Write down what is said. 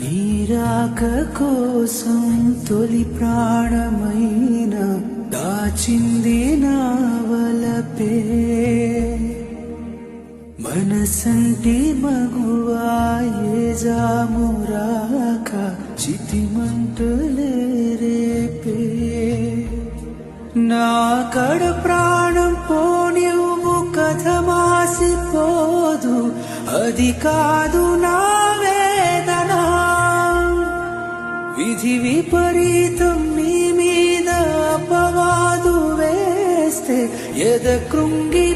నీరాక కోసం తొలి ప్రాణమైన దాచింది నా వలపే మనసంటి మగువాయే జామురాక చితిమంటులే రేపే నా కడ ప్రాణం పోనివ్వు కథ మాసిపోదు అది కాదు నా వేదన విధి విపరీతం నీ మీద అపవాదు వేస్తే ఎద కృంగి